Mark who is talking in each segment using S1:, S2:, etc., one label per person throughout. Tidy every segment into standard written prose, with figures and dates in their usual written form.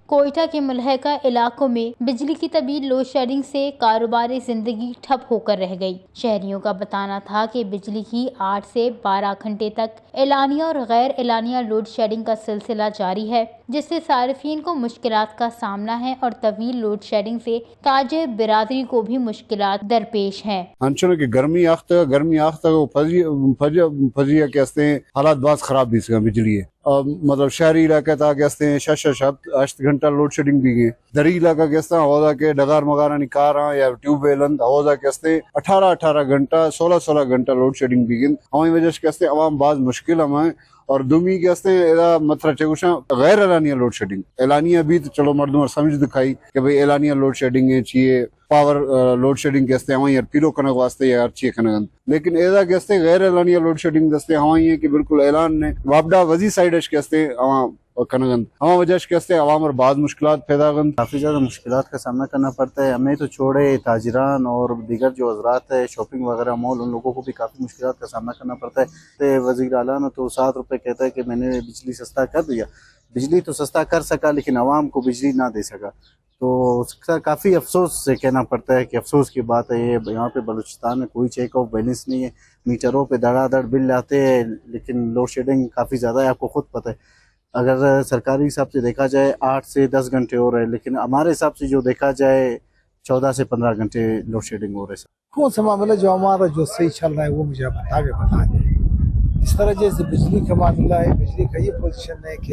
S1: कोयटा के मुलहका इलाकों में बिजली की तवील लोड शेडिंग से कारोबारी जिंदगी ठप होकर रह गई। शहरियों का बताना था कि बिजली की 8 से 12 घंटे तक एलानिया और गैर एलानिया लोड शेडिंग का सिलसिला जारी है, जिससे सार्फिन को मुश्किलात का सामना है और तवील लोड शेडिंग से ताजिर बिरादरी को भी मुश्किलात दरपेश हैं।
S2: अंचल की गर्मी आख्ता फजिया कहते हैं हालात बहुत खराब भी बिजली है। मतलब शहरी इलाके तक कहते हैं 6 घंटा लोड शेडिंग भी गए। दरी इलाका कहते हैं हौदा के डगार मगारा निकारा या ट्यूबवेल हौदा कहते हैं 18 घंटा 16 घंटा लोड शेडिंग भी गई। हमारी वजह से कहते हैं अवाम बाज मुश्किल हमें और दुमी कहते हैं एदा मतलब चेकुशा गैर एलानिया लोड शेडिंग। एलानिया भी तो चलो मर्दों और समझ दिखाई कि भाई एलानिया लोड शेडिंग है चाहिए पावर लोड शेडिंग कहते हैं हमारे पीरो कनक वास्ते या अच्छी कनक, लेकिन एदा कहते गैर एलानिया लोड शेडिंग दस्ते हमारी है कि बिल्कुल ऐलान ने वापडा वजी साइड कहते कनगन हमारा वजह कहते हैं अवाम और बाद मुश्किलात पैदा गन।
S3: काफ़ी ज़्यादा मुश्किलात का सामना करना पड़ता है हमें तो छोड़े ताजिरान और दीगर जो हजरात है शॉपिंग वगैरह मॉल, उन लोगों को भी काफ़ी मुश्किलात का सामना करना पड़ता है। तो वज़ीर आला ने तो 7 रुपये कहता है कि मैंने बिजली सस्ता कर दिया। बिजली तो सस्ता कर सका लेकिन आवाम को बिजली ना दे सका, तो उसका काफ़ी अफसोस से कहना पड़ता है कि अफसोस की बात है। ये यहाँ पे बलूचिस्तान में कोई चेक ऑफ बैलेंस नहीं है, मीटरों पे धड़ाधड़ बिल आते हैं, लेकिन लोड शेडिंग काफ़ी ज़्यादा है, आपको खुद पता है। अगर सरकारी हिसाब से देखा जाए 8 से 10 घंटे हो रहे हैं, लेकिन हमारे हिसाब से जो देखा जाए 14 से 15 घंटे लोड शेडिंग हो रहे हैं।
S4: कौन सा मामला जो हमारा जो सही चल रहा है वो मुझे बता दें। इस तरह जैसे बिजली का मामला है, बिजली का ये पोजीशन है कि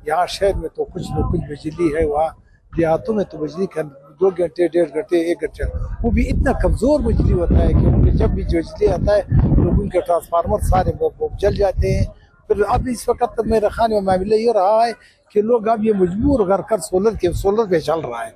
S4: यहाँ शहर में तो कुछ न कुछ बिजली है, वहाँ देहातों में तो बिजली का 2 घंटे 1.5 घंटे 1 घंटे वो भी इतना कमज़ोर बिजली होता है कि जब भी बिजली आता है लोग उनके ट्रांसफार्मर सारे जल जाते हैं। फिर अब इस वक्त मेरे खाने में मामला ये रहा है कि लोग अब ये मजबूर कर सोलर पे चल रहा है।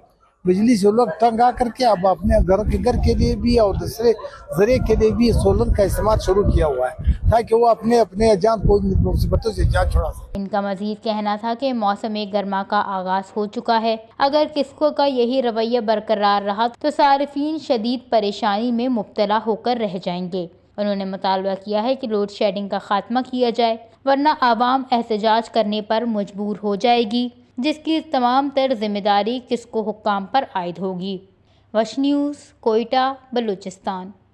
S4: बिजली से लोग तंग आ करके अब अपने घर के लिए भी और दूसरे जरिए के लिए भी सोलर का इस्तेमाल शुरू किया हुआ है ताकि वो अपने जान को मुसीबतों से जान छुड़ा सके।
S1: इनका मजीद कहना था कि मौसम गर्मा का आगाज हो चुका है। अगर किस्कों का यही रवैया बरकरार रहा तो सार्फिन शदीद परेशानी में मुब्तला होकर रह जाएंगे। उन्होंने मुतालबा किया है कि लोड शेडिंग का खात्मा किया जाए, वरना आवाम एहतजाज करने पर मजबूर हो जाएगी, जिसकी तमाम तर जिम्मेदारी किसको हुक्काम पर आयद होगी। वश न्यूज़, कोयटा, बलूचिस्तान।